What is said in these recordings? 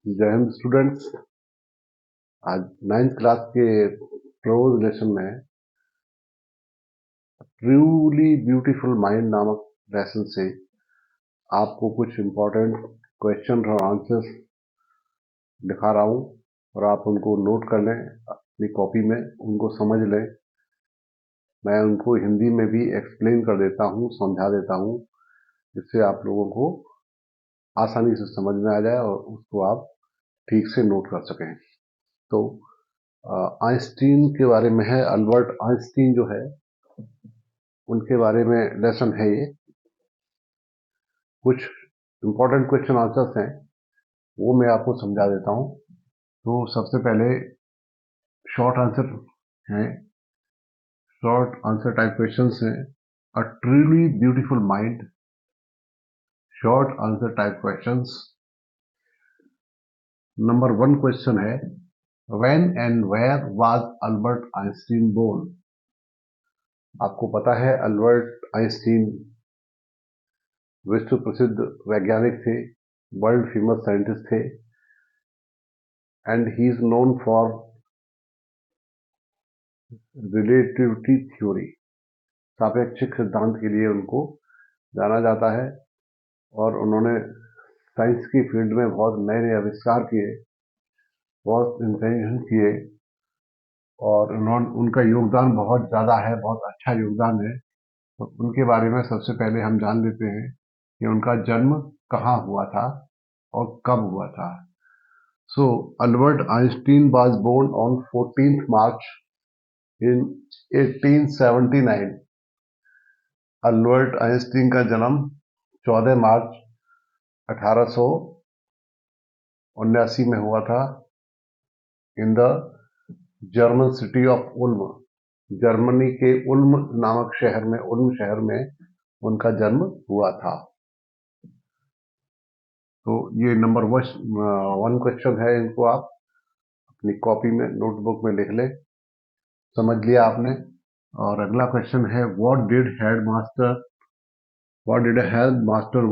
जय हिंद स्टूडेंट्स। आज 9th class के प्रोज लेसन में ट्रूली ब्यूटीफुल माइंड नामक लेसन से आपको कुछ इम्पोर्टेंट क्वेश्चन और आंसर्स दिखा रहा हूँ और आप उनको नोट कर लें अपनी कॉपी में, उनको समझ लें। मैं उनको हिंदी में भी एक्सप्लेन कर देता हूँ, समझा देता हूँ, जिससे आप लोगों को आसानी से समझ में आ जाए और उसको आप ठीक से नोट कर सकें। तो आइंस्टीन के बारे में है, अल्बर्ट आइंस्टीन जो है उनके बारे में लेसन है ये। कुछ इम्पोर्टेंट क्वेश्चन आंसर्स हैं, वो मैं आपको समझा देता हूँ। तो सबसे पहले शॉर्ट आंसर हैं, शॉर्ट आंसर टाइप क्वेश्चंस हैं। A truly beautiful mind, short answer type questions. Number 1 question है, when and where was Albert Einstein born? आपको पता है अल्बर्ट आइंस्टीन विश्व प्रसिद्ध वैज्ञानिक थे, वर्ल्ड फेमस साइंटिस्ट थे, and he is known for relativity theory, सापेक्षिक सिद्धांत के लिए उनको जाना जाता है। और उन्होंने साइंस की फील्ड में बहुत नए नए आविष्कार किए, बहुत इन्वेंशन किए, और उनका योगदान बहुत ज़्यादा है, बहुत अच्छा योगदान है। तो उनके बारे में सबसे पहले हम जान लेते हैं कि उनका जन्म कहाँ हुआ था और कब हुआ था। So Albert Einstein was born on 14th March इन 1879। अल्बर्ट आइंस्टीन का जन्म 14 मार्च 1879 में हुआ था in the German city of Ulm. Germany के उल्म नामक शहर में, उल्म शहर में उनका जन्म हुआ था। तो ये नंबर 1 क्वेश्चन है, इनको आप अपनी कॉपी में, नोटबुक में लिख लें। समझ लिया आपने। और अगला क्वेश्चन है, what did a headmaster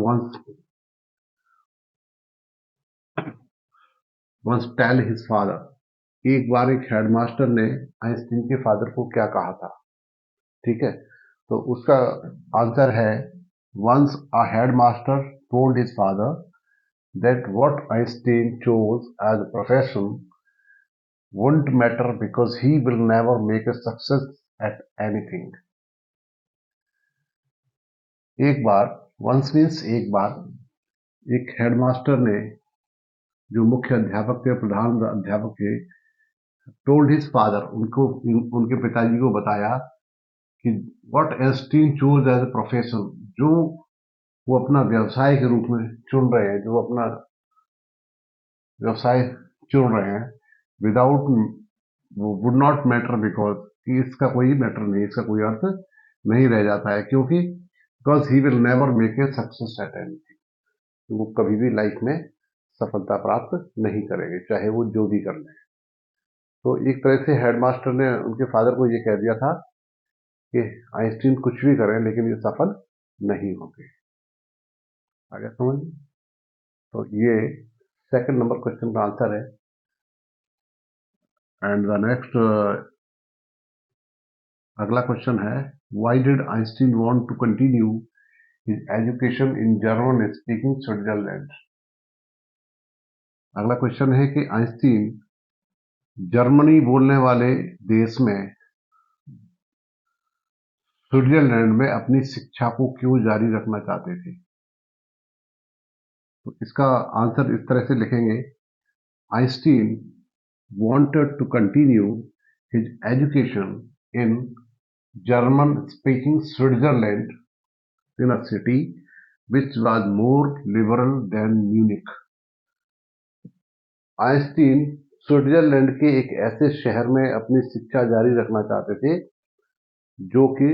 once tell his father? एक बार एक हेडमास्टर ने आइंस्टीन के फादर को क्या कहा था? ठीक है, तो उसका आंसर है, once a headmaster told his father that what Einstein chose as a profession won't matter because he will never make a success at anything. एक बार, once means एक बार, एक हेडमास्टर ने, जो मुख्य अध्यापक थे, प्रधान अध्यापक थे, टोल्ड हिज फादर, उनके पिताजी को बताया कि what Einstein choose as a profession, जो वो अपना व्यवसाय के रूप में चुन रहे हैं, जो अपना व्यवसाय चुन रहे हैं, without would not matter because, कि इसका कोई मैटर नहीं, इसका कोई अर्थ नहीं रह जाता है, क्योंकि because he will never make a success at anything, वो कभी भी लाइफ में सफलता प्राप्त नहीं करेंगे, चाहे वो जो भी कर लें। तो एक तरह से हेडमास्टर ने उनके फादर को ये कह दिया था कि आइंस्टीन कुछ भी करें लेकिन ये सफल नहीं होंगे। आगे समझ। तो ये सेकंड नंबर क्वेश्चन का आंसर है। एंड द नेक्स्ट, अगला क्वेश्चन है, why did Einstein want to continue his education in German speaking Switzerland? अगला क्वेश्चन है कि आइंस्टीन जर्मनी बोलने वाले देश में, स्विट्जरलैंड में, अपनी शिक्षा को क्यों जारी रखना चाहते थे? तो इसका आंसर इस तरह से लिखेंगे, Einstein wanted to continue his education in German-speaking Switzerland, in a city which was more liberal than Munich. Einstein Switzerland के एक ऐसे शहर में अपनी शिक्षा जारी रखना चाहते थे जो कि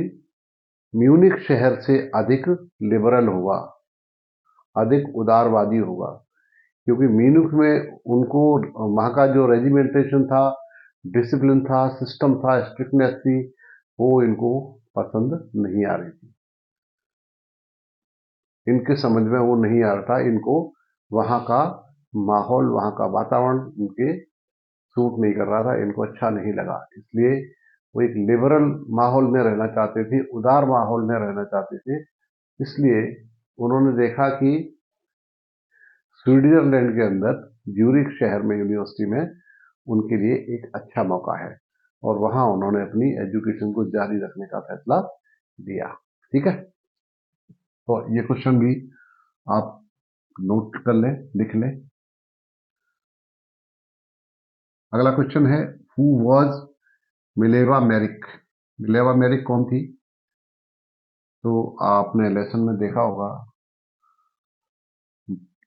म्यूनिक शहर से अधिक लिबरल होगा, अधिक उदारवादी होगा, क्योंकि म्यूनिक में उनको वहाँ का जो रेजिमेंटेशन था, डिसिप्लिन था, सिस्टम था, स्ट्रिक्टनेस थी, वो इनको पसंद नहीं आ रही थी, इनके समझ में वो नहीं आ रहा था। इनको वहाँ का माहौल, वहाँ का वातावरण उनके सूट नहीं कर रहा था, इनको अच्छा नहीं लगा। इसलिए वो एक लिबरल माहौल में रहना चाहते थे, उदार माहौल में रहना चाहते थे। इसलिए उन्होंने देखा कि स्विट्जरलैंड के अंदर ज्यूरिख शहर में, यूनिवर्सिटी में, उनके लिए एक अच्छा मौका है और वहां उन्होंने अपनी एजुकेशन को जारी रखने का फैसला लिया। ठीक है, तो ये क्वेश्चन भी आप नोट कर लें, लिख लें। अगला क्वेश्चन है, who was Mileva Maric? Mileva Maric कौन थी? तो आपने लेसन में देखा होगा,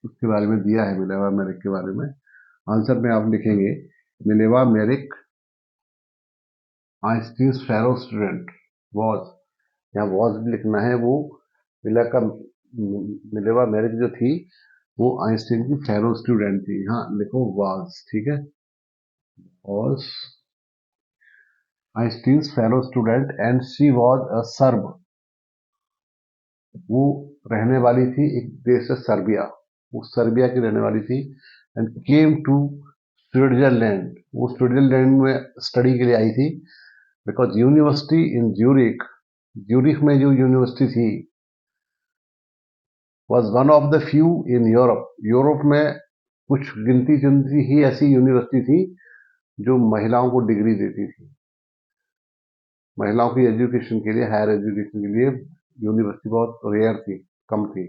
उसके बारे में दिया है मिलेवा मेरिक के बारे में। आंसर में आप लिखेंगे Mileva मेरिक Einstein's fellow student was, यहाँ वॉज भी लिखना है। वो मिलेवा मेरिक जो थी वो आइंस्टीन की फेलो स्टूडेंट थी, यहाँ लिखो वॉज। ठीक है, was Einstein's fellow student and she was a SERB. वो रहने वाली थी एक देश है सर्बिया, वो सर्बिया की रहने वाली थी। एंड केम टू स्विट्जरलैंड, वो स्विट्जरलैंड में स्टडी के लिए आई थी। Because university in Zurich, Zurich में जो यूनिवर्सिटी थी, was one of the few in Europe, Europe में कुछ गिनती चुनती ही ऐसी यूनिवर्सिटी थी जो महिलाओं को डिग्री देती थी। महिलाओं की एजुकेशन के लिए, हायर एजुकेशन के लिए यूनिवर्सिटी बहुत रेयर थी, कम थी।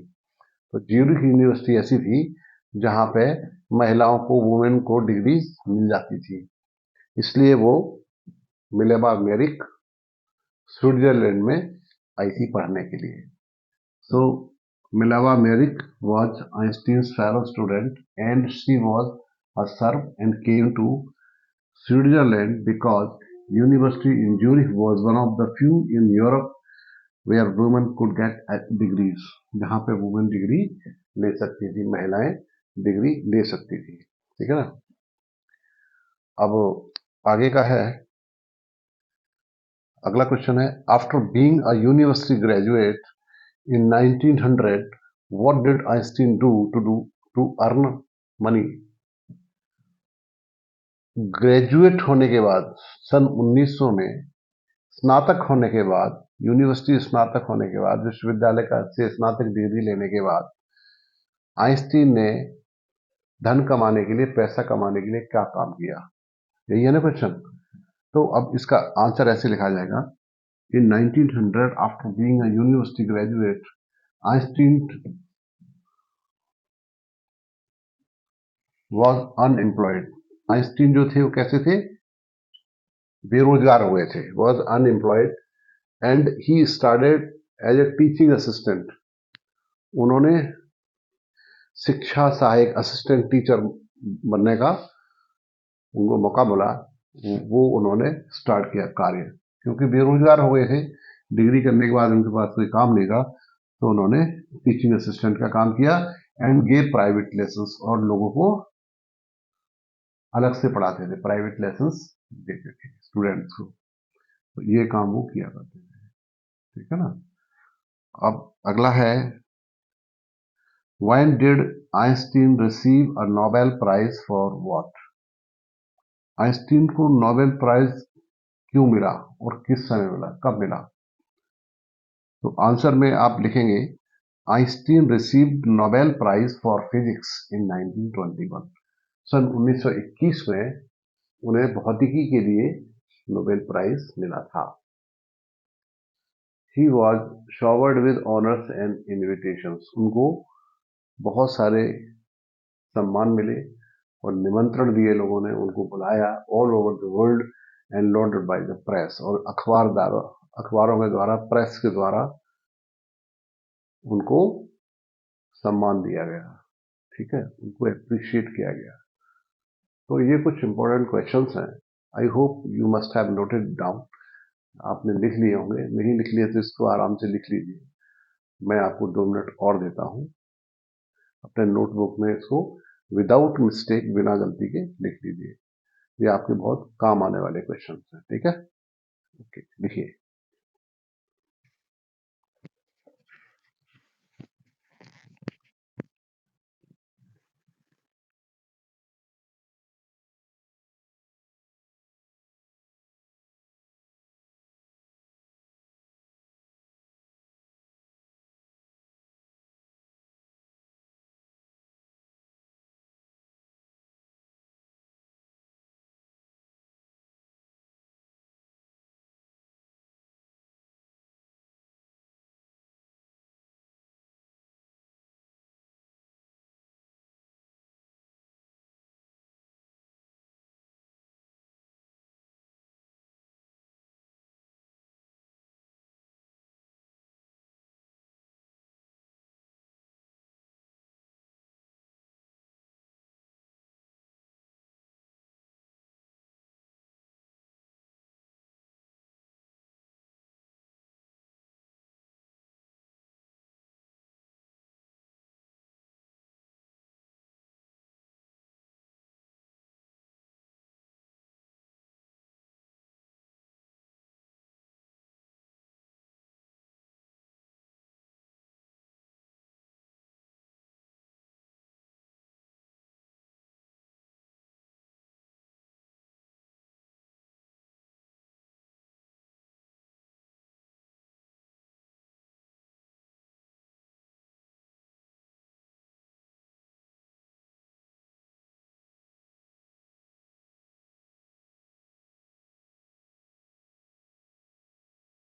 तो ज्यूरिख यूनिवर्सिटी ऐसी थी जहां पे महिलाओं को, वुमेन को डिग्री मिल जाती थी। इसलिए वो मिलेवा मेरिक स्विट्जरलैंड में आई थी पढ़ने के लिए। So Mileva Maric was Einstein's fellow student and she was a Serb and came to Switzerland because University in Zurich was one of the few in Europe where women could get degrees, जहाँ पे women degree ले सकती थी, महिलाएं degree ले सकती थी। ठीक है ना। अब आगे का है, अगला क्वेश्चन है, after being a university graduate in 1900 what did Einstein do to earn money? Graduate होने के बाद सन 1900 में, स्नातक होने के बाद, यूनिवर्सिटी स्नातक होने के बाद, विश्वविद्यालय का से स्नातक डिग्री लेने के बाद आइंस्टीन ने धन कमाने के लिए, पैसा कमाने के लिए क्या काम किया? यही है ना क्वेश्चन। तो अब इसका आंसर ऐसे लिखा जाएगा, in 1900 after being a university graduate Einstein was unemployed. Einstein जो थे वो कैसे थे? बेरोजगार हुए थे, was unemployed and he started as a teaching assistant. उन्होंने शिक्षा सहायक, असिस्टेंट टीचर बनने का उनको मौका मिला, वो उन्होंने स्टार्ट किया कार्य। क्योंकि बेरोजगार हो गए थे, डिग्री करने के बाद उनके पास कोई काम नहीं था, तो उन्होंने टीचिंग असिस्टेंट का काम किया एंड गेव प्राइवेट लेसन्स, और लोगों को अलग से पढ़ाते थे, प्राइवेट लेसन्स देते थे स्टूडेंट्स को। तो ये काम वो किया करते थे। ठीक है ना। अब अगला है, when did Einstein receive a Nobel prize for what? Einstein को नोबेल प्राइज क्यों मिला और किस समय मिला, कब मिला? तो आंसर में आप लिखेंगे, Einstein received Nobel prize for physics in 1921। सन 1921 में उन्हें भौतिकी के लिए नोबेल प्राइज मिला था। He was showered with honours and invitations. उनको बहुत सारे सम्मान मिले और निमंत्रण दिए, लोगों ने उनको बुलाया all over the world and लॉन्डर्ड बाय द प्रेस, और अखबारों के द्वारा, प्रेस के द्वारा उनको सम्मान दिया गया। ठीक है, उनको अप्रिशिएट किया गया। तो ये कुछ इंपॉर्टेंट क्वेश्चंस हैं। I hope you must have noted down. आपने लिख लिए होंगे, नहीं लिख लिए तो इसको आराम से लिख लीजिए। मैं आपको 2 मिनट और देता हूं, अपने नोटबुक में इसको विदाउट मिस्टेक, बिना गलती के लिख लीजिए। ये आपके बहुत काम आने वाले क्वेश्चन हैं। ठीक है, ओके, लिखिए।